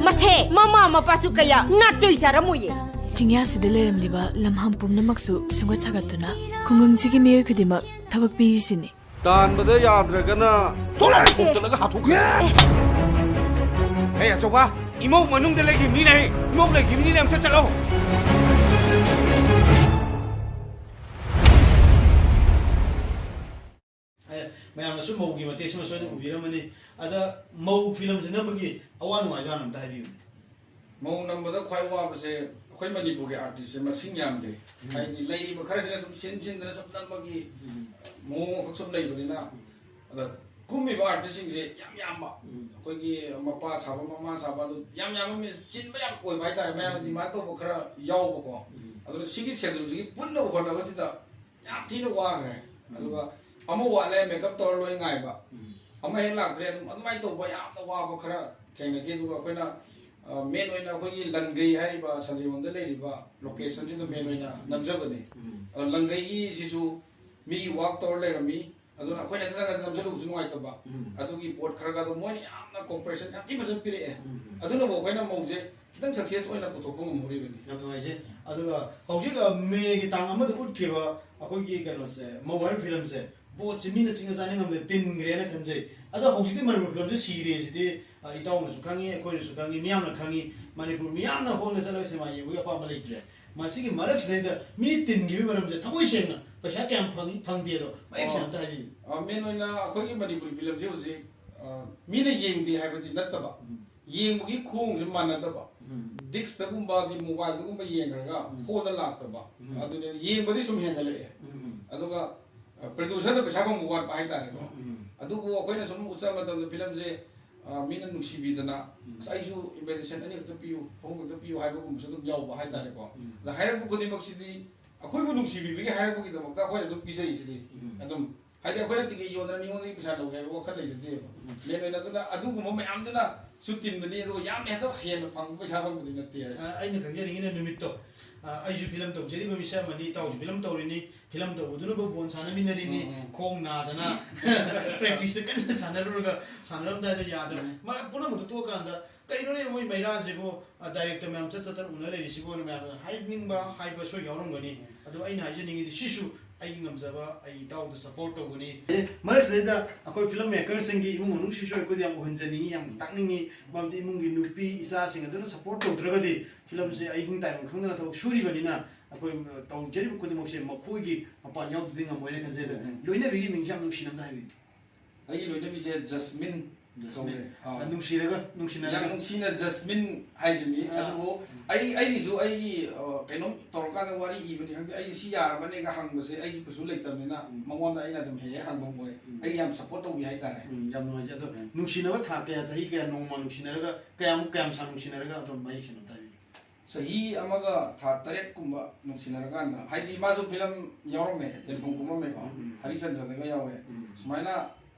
Mase, mama mapasu kaya, natoi charamuye. ꯆꯤꯡꯌꯥꯁꯤꯗ ꯂꯩꯔꯝꯂꯤꯕ ꯂꯝꯍꯥꯡ ꯄꯨꯝꯅꯃꯛꯁꯨ ꯁꯦꯝꯒꯠ ꯁꯥꯒꯠꯇꯨꯅ ꯈꯨꯡꯒꯪꯁꯤꯒꯤ ꯃꯤꯑꯣꯏ ꯈꯨꯗꯤꯡꯃꯛ ꯊꯕꯛ ꯄꯤꯔꯤꯁꯤꯅꯤ Tanbada yadragana. Tola kutalaga hathukha. ꯑꯩ ꯑꯆꯧꯕ ꯏꯃꯧ ꯃꯅꯨꯡꯗ ꯂꯩꯈꯤꯕꯅꯤꯅꯦ ꯏꯃꯧ ꯂꯩꯈꯤꯕꯅꯤꯅꯦ ꯑꯝꯇ ꯆꯠꯂꯣ ꯃꯌꯥꯝꯅꯁꯨ ꯃꯧꯒꯤ ꯃꯇꯦꯛꯁꯤꯃ ꯁꯣꯏꯅ ꯎꯕꯤꯔꯝꯃꯅꯤ ꯑꯗ ꯃꯧ ꯐꯤꯂꯝꯁꯤ ꯅꯝꯕꯒꯤ ꯑꯋꯥ ꯅꯨꯡꯉꯥꯏꯗꯣ ꯍꯥꯟꯅ ꯑꯝꯇ ꯍꯥꯏꯕꯤꯌꯨ ꯃꯧ ꯅꯝꯕꯗ ꯈ꯭ꯋꯥꯏ ꯋꯥꯕꯁꯦ ꯑꯩꯈꯣꯏ ꯃꯅꯤꯄꯨꯔꯒꯤ ꯑꯥꯔꯇꯤꯁꯁꯦ ꯃꯁꯤꯡ ꯌꯥꯝꯗꯦ ꯍꯥꯏꯗꯤ ꯂꯩꯔꯤꯕ ꯈꯔꯁꯤꯅ ꯑꯗꯨꯝ ꯁꯤꯟꯗꯅ ꯁꯨꯝ ꯅꯝꯕꯒꯤ ꯃꯑꯣꯡ ꯈꯛ ꯁꯨꯝ ꯂꯩꯕꯅꯤꯅ ꯑꯗ ꯀꯨꯝꯃꯤꯕ ꯑꯥꯔꯇꯤꯁꯁꯤꯡꯁꯦ ꯌꯥꯝ ꯌꯥꯝꯕ ꯑꯩꯈꯣꯏꯒꯤ ꯃꯄꯥ ꯁꯥꯕ ꯃꯃꯥ ꯁꯥꯕ ꯑꯗꯨ ꯌꯥꯝ ꯌꯥꯝꯕ ꯆꯤꯟꯕ ꯌꯥꯝ ꯑꯣꯏꯕ ꯍꯥꯏꯇꯥꯔꯦ ꯃꯌꯥꯝꯅ ꯗꯤꯃꯥꯟ ꯇꯧꯕ ꯈꯔ ꯌꯥꯎꯕꯀꯣ ꯑꯗꯨꯅ ꯁꯤꯒꯤ ꯁꯦꯗꯨꯜꯁꯤꯒꯤ ꯄꯨꯟꯅ ꯍꯣꯠꯅꯕꯁꯤꯗ ꯌꯥꯝ ꯊꯤꯅ ꯋꯥꯈ꯭ꯔꯦ ꯑꯗꯨꯒ ꯑꯃ ꯋꯥꯠꯂꯦ ꯃꯦꯀꯞ ꯇꯧꯔ ꯂꯣꯏ ꯉꯥꯏꯕ ꯑꯃ ꯍꯦꯛ ꯂꯥꯛꯇ꯭ꯔꯦ ꯑꯗꯨꯃꯥꯏꯅ ꯇꯧꯕ ꯌꯥꯝꯅ ꯋꯥꯕ ꯈꯔ ꯊꯦꯡꯅꯈꯤ ꯑꯗꯨꯒ ꯑꯩꯈꯣꯏꯅ ꯃꯦꯟ ꯑꯣꯏꯅ ꯑꯩꯈꯣꯏꯒꯤ ꯂꯪꯒꯩ ꯍꯥꯏꯔꯤꯕ ꯁꯟꯖꯦꯟꯕꯝꯗ ꯂꯩꯔꯤꯕ ꯂꯣꯀꯦꯁꯟꯁꯤꯗ ꯃꯦꯟ ꯑꯣꯏꯅ ꯅꯝꯖꯕꯅꯤ ꯂꯪꯒꯩꯒꯤꯁꯤꯁꯨ ꯃꯤꯒꯤ ꯋꯥꯛ ꯇꯧꯔ ꯂꯩꯔꯝꯃꯤ ꯑꯗꯨꯅ ꯑꯩꯈꯣꯏꯅ ꯆꯪꯉꯒ ꯅꯝꯖꯜꯂꯨꯕꯁꯨ ꯅꯨꯡꯉꯥꯏꯇꯕ ꯑꯗꯨꯒꯤ ꯄꯣꯠ ꯈꯔꯒ ꯑꯗꯨꯝ ꯃꯣꯏꯅ ꯌꯥꯝꯅ ꯀꯣꯄꯔꯦꯁꯟ ꯌꯥꯝ ꯊꯤ ꯐꯖꯅ ꯄꯤꯔꯛꯑꯦ ꯑꯗꯨꯅꯕꯨ ꯑꯩꯈꯣꯏꯅ ꯃꯧꯁꯦ ꯈꯤꯇꯪ ꯁꯛꯁꯦꯁ ꯑꯣꯏꯅ ꯄꯨꯊꯣꯛꯄ ꯉꯝꯍꯧꯔꯤꯕꯅꯤ ꯌꯥꯝ ꯅꯨꯡꯉꯥꯏꯖꯩ ꯑꯗꯨꯒ ꯍꯧꯖꯤꯛ ꯃꯦꯒꯤ ꯇꯥꯡ ꯑꯃꯗ ꯎꯠꯈꯤꯕ ꯑꯩꯈꯣꯏꯒꯤ ꯀꯩꯅꯣꯁꯦ ꯃꯣꯕꯥꯏꯜ ꯐꯤꯂꯝꯁꯦ ꯄꯣꯠꯁꯦ ꯃꯤꯅ ꯆꯤꯡꯅ ꯆꯥꯅꯤꯡꯉꯝꯗ ꯇꯤꯟꯈ꯭ꯔꯦꯅ ꯈꯟꯖꯩ ꯑꯗꯣ ꯍꯧꯖꯤꯛꯇꯤ ꯃꯅꯤꯄꯨꯔ ꯐꯤꯂꯝꯁꯦ ꯁꯤꯔꯦꯁꯤꯗꯤ ꯏꯇꯥꯎꯅꯁꯨ ꯈꯪꯉꯤ ꯑꯩꯈꯣꯏꯅꯁꯨ ꯈꯪꯉꯤ ꯃꯤꯌꯥꯝꯅ ꯈꯪꯉꯤ ꯃꯅꯤꯄꯨꯔ ꯃꯤꯌꯥꯝꯅ ꯍꯣꯜꯗ ꯆꯠꯂꯒ ꯁꯤꯅꯦꯃꯥ ꯌꯦꯡꯕꯒꯤ ꯑꯄꯥꯝꯕ ꯂꯩꯇ꯭ꯔꯦ ꯃꯁꯤꯒꯤ ꯃꯔꯛꯁꯤꯗꯩꯗ ꯃꯤ ꯇꯤꯟꯈꯤꯕꯒꯤ ꯃꯔꯝꯁꯦ ꯊꯃꯣꯏ ꯁꯦꯡꯅ ꯄꯩꯁꯥ ꯀꯌꯥꯝ ꯐꯪꯗꯦ ꯑꯗꯣ ꯃꯌꯦꯛ ꯁꯦꯡꯅ ꯑꯝꯇ ꯍꯥꯏꯕꯤꯌꯨ ꯃꯦꯟ ꯑꯣꯏꯅ ꯑꯩꯈꯣꯏꯒꯤ ꯃꯅꯤꯄꯨꯔꯤ ꯐꯤꯂꯝꯁꯦ ꯍꯧꯖꯤꯛ ꯃꯤꯅ ꯌꯦꯡꯗꯦ ꯍꯥꯏꯕꯗꯤ ꯅꯠꯇꯕ ꯌꯦꯡꯕꯒꯤ ꯈꯣꯡꯁꯦ ꯃꯥꯟꯅꯗꯕ ꯗꯤꯛꯁꯇꯒꯨꯝꯕꯗꯤ ꯃꯣꯕꯥꯏꯜꯗꯒꯨꯝꯕ ꯌꯦꯡꯈ꯭ꯔꯒ ꯍꯣꯜꯗ ꯂꯥꯛꯇꯕ ꯑꯗꯨꯅ ꯌꯦꯡꯕꯗꯤ ꯁꯨꯝ ꯍꯦꯟꯒꯠꯂꯛꯑꯦ ꯑꯗꯨꯒ ꯄ꯭ꯔꯣꯗ꯭ꯌꯨꯁꯔꯗ ꯄꯩꯁꯥ ꯐꯪꯕ ꯋꯥꯠꯄ ꯍꯥꯏꯇꯥꯔꯦꯀꯣ ꯑꯗꯨꯕꯨ ꯑꯩꯈꯣꯏꯅ ꯁꯨꯝ ꯎꯠꯆꯕ ꯃꯇꯝꯗ ꯐꯤꯂꯝꯁꯦ ꯃꯤꯅ ꯅꯨꯡꯁꯤꯕꯤꯗꯅ ꯑꯩꯁꯨ ꯏꯟꯚꯤꯇꯦꯁꯟ 2 ꯈꯛꯇ ꯄꯤꯌꯨ 3 ꯈꯛꯇ ꯄꯤꯌꯨ ꯍꯥꯏꯕꯒꯨꯝꯕꯁꯨ ꯑꯗꯨꯝ ꯌꯥꯎꯕ ꯍꯥꯏꯇꯥꯔꯦꯀꯣ ꯑꯗ ꯍꯥꯏꯔꯛꯄ ꯈꯨꯗꯤꯡꯃꯛꯁꯤꯗꯤ ꯑꯩꯈꯣꯏꯕꯨ ꯅꯨꯡꯁꯤꯕꯤꯕꯒꯤ ꯍꯥꯏꯔꯛꯄꯒꯤꯗꯃꯛꯇ ꯑꯩꯈꯣꯏꯅ ꯑꯗꯨꯝ ꯄꯤꯖꯩꯁꯤꯗꯤ ꯑꯗꯨꯝ ꯍꯥꯏꯗꯤ ꯑꯩꯈꯣꯏꯅ ꯇꯤꯀꯦꯠ ꯌꯣꯟꯗꯅ ꯃꯤꯉꯣꯟꯗꯒꯤ ꯄꯩꯁꯥ ꯂꯧꯒꯦ ꯍꯥꯏꯕ ꯋꯥꯈꯜ ꯂꯩꯖꯗꯦꯕ ꯃꯦꯟ ꯑꯣꯏꯅ ꯑꯗꯨꯅ ꯑꯗꯨꯒꯨꯝꯕ ꯃꯌꯥꯝꯗꯨꯅ ꯁꯨ ꯇꯤꯟꯕꯅꯤ ꯑꯗꯨꯒ ꯌꯥꯝꯅ ꯍꯦꯛꯇ ꯍꯦꯟꯅ ꯐꯪꯕ ꯄꯩꯁꯥ ꯐꯪꯕꯗꯤ ꯅꯠꯇꯦ ꯑꯩꯅ ꯈꯪꯖꯅꯤꯡꯉꯤꯅ ꯅꯨꯃꯤꯠꯇꯣ ꯑꯩꯁꯨ ꯐꯤꯂꯝ ꯇꯧꯖꯔꯤꯕ ꯃꯤꯁꯛ ꯑꯃꯅꯤ ꯏꯇꯥꯎꯁꯨ ꯐꯤꯂꯝ ꯇꯧꯔꯤꯅꯤ ꯐꯤꯂꯝ ꯇꯧꯕꯗꯨꯅꯕꯨ ꯕꯣꯜ ꯁꯥꯟꯅꯃꯤꯟꯅꯔꯤꯅꯤ ꯈꯣꯡ ꯅꯥꯗꯅ ꯄ꯭ꯔꯦꯛꯇꯤꯁꯇ ꯀꯟꯅ ꯁꯥꯟꯅꯔꯨꯔꯒ ꯁꯥꯟꯅꯔꯝꯗꯥꯏꯗ ꯌꯥꯗꯕ ꯄꯨꯝꯅꯃꯛꯇ ꯇꯣꯛꯑꯀꯥꯟꯗ ꯀꯩꯅꯣꯅꯦ ꯃꯣꯏ ꯃꯩꯔꯥꯁꯤꯕꯨ ꯗꯥꯏꯔꯦꯛꯇꯔ ꯃꯌꯥꯝ ꯆꯠꯇꯅ ꯎꯅ ꯂꯩꯔꯤꯁꯤꯕꯨꯅ ꯃꯌꯥꯝꯅ ꯍꯥꯏꯅꯤꯡꯕ ꯍꯥꯏꯕꯁꯨ ꯌꯥꯎꯔꯝꯒꯅꯤ ꯑꯗꯣ ꯑꯩꯅ ꯍꯥꯏꯖꯅꯤꯡꯉꯤꯗꯤ ꯁꯤꯁꯨ ꯑꯩꯒꯤ ꯉꯝꯖꯕ ꯑꯩ ꯏꯇꯥꯎꯗ ꯁꯞꯄꯣꯔꯠ ꯇꯧꯒꯅꯤ ꯃꯔꯛꯁꯤꯗꯩꯗ ꯑꯩꯈꯣꯏ ꯐꯤꯂꯝ ꯃꯦꯀꯔꯁꯤꯡꯒꯤ ꯏꯃꯨꯡ ꯃꯅꯨꯡꯁꯤꯁꯨ ꯑꯩꯈꯣꯏꯗ ꯌꯥꯝ ꯎꯍꯟꯖꯅꯤꯡꯉꯤ ꯌꯥꯝ ꯇꯥꯛꯅꯤꯡꯉꯤ ꯃꯔꯝꯗꯤ ꯏꯃꯨꯡꯒꯤ ꯅꯨꯄꯤ ꯏꯆꯥꯁꯤꯡ ꯑꯗꯨꯅ ꯁꯞꯄꯣꯔꯠ ꯇꯧꯗ꯭ꯔꯒꯗꯤ ꯐꯤꯂꯝꯁꯦ ꯑꯍꯤꯡ ꯇꯥꯏꯕꯪ ꯈꯪꯗꯅ ꯊꯕꯛ ꯁꯨꯔꯤꯕꯅꯤꯅ ꯑꯩꯈꯣꯏ ꯇꯧꯖꯔꯤꯕ ꯈꯨꯗꯤꯡꯃꯛꯁꯦ ꯃꯈꯣꯏꯒꯤ ꯃꯄꯥꯟ ꯌꯥꯎꯗ꯭ꯔꯗꯤ ꯉꯝꯃꯣꯏꯅ ꯈꯟꯖꯩ ꯑꯗꯣ ꯂꯣꯏꯅꯕꯤꯒꯤ ꯃꯤꯡꯁꯦ ꯌꯥꯝ ꯅꯨꯡꯁꯤꯅ ꯑꯝꯇ ꯍꯥꯏꯕꯤꯌꯨ ꯑꯩꯒꯤ ꯂꯣꯏꯅꯕꯤꯁꯦ ꯖꯁꯃꯤꯟ ꯅꯨꯡꯁꯤꯔꯒ ꯌꯥꯝ ꯅꯨꯡꯁꯤꯅ ꯖꯁꯃꯤꯟ ꯍꯥꯏꯁꯤꯅꯤ ꯑꯗꯨꯕꯨ ꯑꯩꯒꯤꯁꯨ ꯑꯩꯒꯤ ꯀꯩꯅꯣꯝ ꯇꯧꯔꯀꯥꯟꯗ ꯋꯥꯔꯤ ꯏꯕꯅꯤ ꯈꯪꯗꯦ ꯑꯩ ꯁꯤ ꯌꯥꯔꯕꯅꯦꯒ ꯍꯪꯕꯁꯦ ꯑꯩꯁꯨ ꯀꯩꯁꯨ ꯂꯩꯇꯕꯅꯤ나 ꯃꯉꯣꯟꯗ ꯑꯩꯅ ꯑꯗꯨꯝ ꯍꯦꯛ ꯍꯪꯕ ꯃꯣꯏ ꯑꯩ ꯌꯥꯝ ꯁꯞꯄꯣꯔꯠ ꯇꯧꯕꯤ ꯍꯥꯏꯇꯥꯔꯦ ꯌꯥꯝ ꯅꯨꯡꯉꯥꯏꯖꯩ ꯑꯗꯣ ꯅꯨꯡꯁꯤꯅꯕ ꯊꯥ ꯀꯌꯥ ꯆꯍꯤ ꯀꯌꯥ ꯅꯣꯡꯃ ꯅꯨꯡꯁꯤꯅꯔꯒ ꯀꯌꯥꯝ ꯁꯥꯡ ꯅꯨꯡꯁꯤꯅꯔꯒ ꯑꯗꯨꯝ ꯃꯌꯦꯛ ꯁꯦꯡꯅ ꯇꯥꯕꯤꯌꯨ ꯆꯍꯤ ꯑꯃꯒ ꯊꯥ 8ꯀꯨꯝꯕ ꯅꯨꯡꯁꯤꯅꯔꯀꯥꯟꯗ ꯍꯥꯏꯗꯤ ꯃꯥꯁꯨ ꯐꯤꯂꯝ ꯌꯥꯎꯔꯝꯃꯦ ꯌꯦꯟꯐꯝ ꯀꯨꯝꯃꯝꯃꯦꯀꯣ ꯍꯔꯤꯆꯟꯗ꯭ꯔꯗꯒ ꯌꯥꯎꯋꯦ ꯁꯨꯃꯥꯏꯅ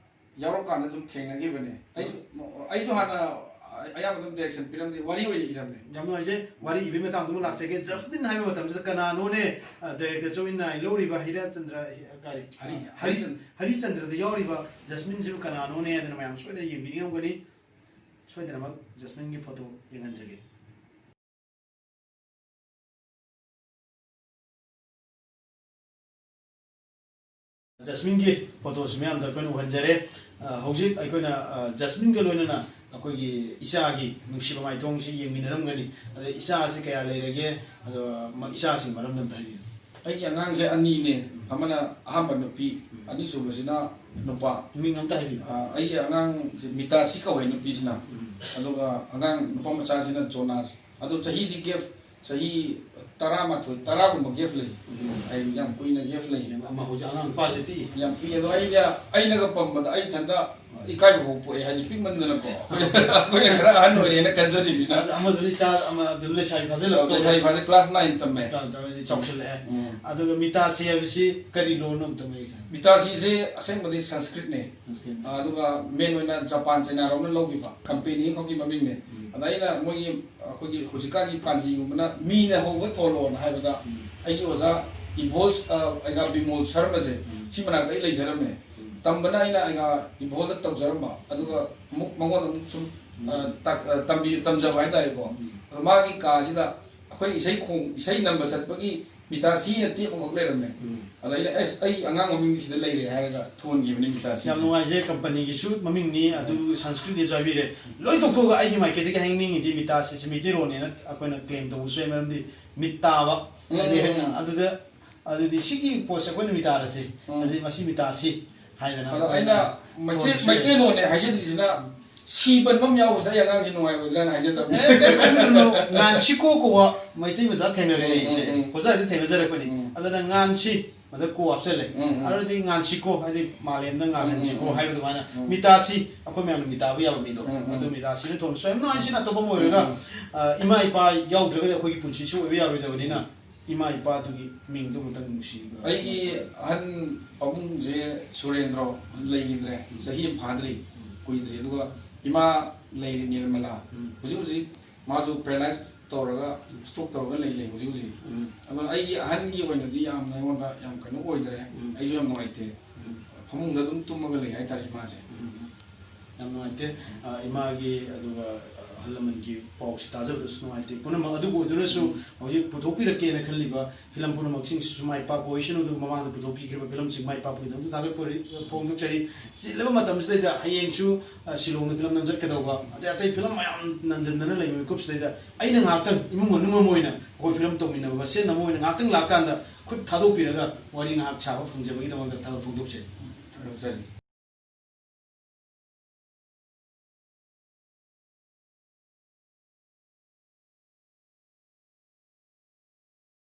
ꯌꯥꯎꯔꯀꯥꯟꯗ ꯁꯨꯝ ꯊꯦꯡꯅꯈꯤꯕꯅꯦ ꯑꯩꯁꯨ ꯍꯥꯟꯅ ꯑꯌꯥꯝꯕ ꯑꯗꯨꯝ ꯗꯥꯏꯔꯦꯛꯁꯟ ꯄꯤꯔꯝꯗꯦ ꯋꯥꯔꯤ ꯑꯣꯏꯅ ꯏꯔꯝꯃꯦ ꯌꯥꯝ ꯅꯨꯡꯉꯥꯏꯖꯩ ꯋꯥꯔꯤ ꯏꯕꯒꯤ ꯃꯇꯥꯡꯗꯨꯃ ꯂꯥꯛꯆꯒꯦ ꯖꯁꯃꯤꯟ ꯍꯥꯏꯕ ꯃꯇꯝꯁꯤꯗ ꯀꯅꯥꯅꯣꯅꯦ ꯗꯥꯏꯔꯦꯛꯇꯔ ꯆꯧꯏꯟꯅ ꯂꯧꯔꯤꯕ ꯍꯔꯤꯆꯟꯗ꯭ꯔꯗ ꯌꯥꯎꯔꯤꯕ ꯖꯁꯃꯤꯟꯁꯤꯕꯨ ꯀꯅꯥꯅꯣꯅꯦ ꯑꯗꯨꯅ ꯃꯌꯥꯝ ꯁꯣꯏꯗꯅ ꯌꯦꯡꯕꯤꯅꯤꯡꯉꯝꯒꯅꯤ ꯁꯣꯏꯗꯅꯃꯛ ꯖꯁꯃꯤꯟꯒꯤ ꯐꯣꯇꯣ ꯌꯦꯡꯍꯟꯖꯒꯦ ꯖꯁꯃꯤꯟꯒꯤ ꯐꯣꯇꯣꯁꯤ ꯃꯌꯥꯝꯗ ꯑꯩꯈꯣꯏꯅ ꯎꯍꯟꯖꯔꯦ ꯍꯧꯖꯤꯛ ꯑꯩꯈꯣꯏꯅ ꯖꯁꯃꯤꯟꯒ ꯂꯣꯏꯅꯅ ꯑꯩꯈꯣꯏꯒꯤ ꯏꯆꯥꯒꯤ ꯅꯨꯡꯁꯤꯕ ꯃꯥꯏꯊꯣꯡꯁꯤ ꯌꯦꯡꯃꯤꯟꯅꯔꯝꯒꯅꯤ ꯑꯗ ꯏꯆꯥꯁꯤ ꯀꯌా ꯂꯩꯔꯒꯦ ꯑꯗꯣ ꯏꯆꯥꯁꯤꯡ ꯃꯔꯝꯗ ꯑꯝꯇ ꯍꯥꯏꯕꯤꯌꯨ ꯑꯩꯒꯤ ꯑꯉꯥꯡꯁꯦ ꯑꯅꯤꯅꯦ ꯑꯃꯅ ꯑꯍꯥꯟꯕ ꯅꯨꯄꯤ ꯑꯅꯤꯁꯨꯕꯁꯤꯅ ꯅꯨꯄꯥ ꯃꯤꯡ ꯑꯝꯇ ꯍꯥꯏꯕꯤꯌꯨ ꯑꯩꯒꯤ ꯑꯉꯥꯡꯁꯦ ꯃꯤꯇꯥꯁꯤ ꯀꯧꯋꯦ ꯅꯨꯄꯤꯁꯤꯅ ꯑꯗꯨꯒ ꯑꯉꯥꯡ ꯅꯨꯄꯥ ꯃꯆꯥꯁꯤꯅ ꯖꯣꯅꯥꯁ ꯑꯗꯣ ꯆꯍꯤꯗꯤ ꯒꯦꯞ ꯆꯍꯤ 10ꯒꯨꯝꯕ ꯒꯦꯞ ꯂꯩ ꯑꯩ ꯌꯥꯝ ꯀꯨꯏꯅ ꯒꯦꯞ ꯂꯩ ꯍꯧꯖꯤꯛ ꯑꯉꯥꯡ ꯅꯨꯄꯥꯁꯦ ꯄꯤꯛꯏ ꯌꯥꯝ ꯄꯤꯛꯏ ꯑꯗꯣ ꯑꯩꯅꯒ ꯄꯝꯕꯗ ꯑꯩ ꯏꯊꯟꯇ ꯏꯀꯥꯏꯕ ꯐꯥꯎ ꯄꯣꯛꯑꯦ ꯍꯥꯏꯗꯤ ꯄꯤꯛꯃꯟꯗꯅꯀꯣ ꯑꯩꯈꯣꯏꯅ ꯈꯔ ꯑꯍꯟ ꯑꯣꯏꯔꯦꯅ ꯈꯟꯖꯔꯤꯕꯅꯤꯅ ꯑꯃꯗꯨꯅ ꯏꯆꯥ ꯑꯃꯗꯨꯅ ꯂꯩꯁꯥꯕꯤ ꯐꯥꯖꯤꯜꯂꯛꯇꯧ ꯂꯩꯁꯥꯕꯤ ꯐꯥꯖꯤꯜ ꯀ꯭ꯂꯥꯁ 9 ꯇꯝꯃꯦ ꯆꯥꯎꯁꯤꯜꯂꯛꯑꯦ ꯑꯗꯨꯒ ꯃꯤꯇꯥꯁꯤ ꯍꯥꯏꯕꯁꯤ ꯀꯔꯤ ꯂꯣꯟ ꯑꯝꯇ ꯃꯌꯦꯛ ꯁꯦꯡꯅ ꯃꯤꯇꯥꯁꯤꯁꯦ ꯑꯁꯦꯡꯕꯗꯤ ꯁꯪꯁꯀ꯭ꯔꯤꯠꯅꯦ ꯑꯗꯨꯒ ꯃꯦꯟ ꯑꯣꯏꯅ ꯖꯄꯥꯟ ꯆꯩꯅꯥꯔꯣꯝꯅ ꯂꯧꯈꯤꯕ ꯀꯝꯄꯦꯅꯤ ꯈꯛꯀꯤ ꯃꯃꯤꯡꯅꯦ ꯑꯗ ꯑꯩꯅ ꯃꯣꯏꯒꯤ ꯑꯩꯈꯣꯏꯒꯤ ꯍꯧꯖꯤꯛꯀꯥꯟꯒꯤ ꯄꯥꯟꯖꯤꯒꯨꯝꯕꯅ ꯃꯤꯅ ꯍꯧꯕ ꯊꯣꯜꯂꯣꯅ ꯍꯥꯏꯕꯗ ꯑꯩꯒꯤ ꯑꯣꯖꯥ ꯑꯩꯒ ꯕꯤꯃꯣꯜ ꯁꯔꯃꯁꯦ ꯁꯤ ꯃꯅꯥꯛꯇ ꯑꯩ ꯂꯩꯖꯔꯝꯃꯦ ꯇꯝꯕꯅ ꯑꯩꯒ ꯏꯝꯐꯣꯜꯗ ꯇꯧꯖꯔꯝꯕ ꯑꯗꯨꯒ ꯃꯉꯣꯟꯗ ꯁꯨꯝ ꯇꯝꯖꯕ ꯍꯥꯏꯇꯥꯔꯦꯀꯣ ꯑꯗꯣ ꯃꯥꯒꯤ ꯀꯥꯁꯤꯗ ꯑꯩꯈꯣꯏ ꯏꯁꯩ ꯅꯝꯕ ꯆꯠꯄꯒꯤ ꯃꯤꯇꯥꯁꯤꯅ ꯇꯦꯞ ꯑꯃꯈꯛ ꯂꯩꯔꯝꯃꯦ ꯑꯗ ꯑꯩꯅ ꯑꯩ ꯑꯉꯥꯡ ꯃꯃꯤꯡꯁꯤꯗ ꯂꯩꯔꯦ ꯍꯥꯏꯔꯒ ꯊꯣꯟꯈꯤꯕꯅꯤ ꯃꯤꯇꯥꯁꯤ ꯌꯥꯝ ꯅꯨꯡꯉꯥꯏꯖꯩ ꯀꯝꯄꯅꯤꯒꯤꯁꯨ ꯃꯃꯤꯡꯅꯤ ꯑꯗꯨ ꯁꯪꯁꯀ꯭ꯔꯤꯠꯅꯤꯁꯨ ꯍꯥꯏꯕꯤꯔꯦ ꯂꯣꯏ ꯇꯣꯛꯊꯣꯛꯑꯒ ꯑꯩꯒꯤ ꯃꯥꯏꯀꯩꯗꯒꯤ ꯍꯥꯏꯅꯤꯡꯉꯤꯗꯤ ꯃꯤꯇꯥꯁꯤꯁꯤ ꯃꯩꯇꯩꯔꯣꯟꯅꯦꯅ ꯑꯩꯈꯣꯏꯅ ꯀ꯭ꯂꯦꯝ ꯇꯧꯕꯁꯨ ꯌꯥꯏ ꯃꯔꯝꯗꯤ ꯃꯤꯠ ꯇꯥꯕ ꯑꯗꯨꯗꯤ ꯁꯤꯒꯤ ꯄꯣꯠꯁꯦ ꯑꯩꯈꯣꯏꯅ ꯃꯤꯇꯥꯔꯁꯤ ꯑꯗꯨꯗꯤ ꯃꯁꯤ ꯃꯤꯇꯥꯁꯤ ꯍꯥꯏꯗꯅ ꯑꯗꯣ ꯑꯩꯅ ꯃꯩꯇꯩꯂꯣꯟꯅꯦ ꯍꯥꯏꯖꯗ꯭ꯔꯤꯁꯤꯅ ꯁꯤ ꯄꯟꯕ ꯑꯃ ꯌꯥꯎꯕꯁꯦ ꯑꯩ ꯑꯉꯥꯡꯁꯤ ꯅꯨꯡꯉꯥꯏꯔꯣꯏꯗ꯭ꯔꯥꯅ ꯍꯥꯏꯖꯗꯕꯅꯤ ꯉꯥꯟꯁꯤꯀꯣ ꯀꯧꯕ ꯃꯩꯇꯩ ꯃꯆꯥ ꯊꯦꯡꯅꯔꯛꯑꯦ ꯑꯩꯁꯦ ꯍꯣꯖꯥꯏꯗ ꯊꯦꯡꯅꯖꯔꯛꯄꯅꯤ ꯑꯗꯨꯅ ꯉꯥꯟꯁꯤ ꯃꯗ ꯀꯣ ꯍꯥꯞꯆꯜꯂꯦ ꯑꯗꯨꯗꯤ ꯉꯥꯟꯁꯤꯀꯣ ꯍꯥꯏꯗꯤ ꯃꯥꯂꯦꯝꯗ ꯉꯥꯜꯍꯟꯁꯤꯀꯣ ꯍꯥꯏꯕ ꯑꯗꯨꯃꯥꯏꯅ ꯃꯤꯇꯥꯁꯤ ꯑꯩꯈꯣꯏ ꯃꯌꯥꯝꯅ ꯃꯤꯇꯥꯕ ꯌꯥꯕ ꯃꯤꯗꯣ ꯑꯗꯨ ꯃꯤꯇꯥꯁꯤꯅ ꯊꯣꯟꯕꯁꯨ ꯌꯥꯝ ꯅꯨꯡꯉꯥꯏꯁꯤꯅ ꯑꯇꯣꯞꯄ ꯑꯃ ꯑꯣꯏꯔꯒ ꯏꯃꯥ ꯏꯄꯥ ꯌꯥꯎꯗ꯭ꯔꯒꯗꯤ ꯑꯩꯈꯣꯏꯒꯤ ꯄꯨꯟꯁꯤꯁꯨ ꯑꯣꯏꯕ ꯌꯥꯔꯣꯏꯗꯕꯅꯤꯅ ꯏꯃꯥ ꯏꯄꯥꯗꯨꯒꯤ ꯃꯤꯡꯗꯨ ꯑꯃꯨꯛꯇꯪ ꯅꯨꯡꯁꯤꯕ ꯑꯩꯒꯤ ꯑꯍꯟ ꯄꯥꯕꯨꯡꯁꯦ ꯁꯨꯔꯦꯟꯗ꯭ꯔ ꯂꯩꯈꯤꯗ꯭ꯔꯦ ꯆꯍꯤ ꯑꯃ ꯐꯥꯗ꯭ꯔꯤ kuidri aduga ima lei nirmala huji mazu paralyze toraga stroke toraga lei huji adu ai ahan gi oina di yam na wonda yam kanu oidre ai ju yam noite phamung da dum tumaga lei ai tari ma je yam noite ima gi aduga halaman ki paus tajab noite punama adugo dunasu hoji putopi rake na khaliba film punama sing sumai pa position udu mama da putopi kriba film sing mai pa pu dam tagal pori pong chari silaba matam sida da hayeng chu silong film nan jar kadawa ade atai film mayam nan jan na lai kup sida aina ngaktan imung manung moina ko film to mina ba sen na moina ngaktan lakanda khut thado piraga wari ngak chaba phungjabagi da wanda thado phungdok che sari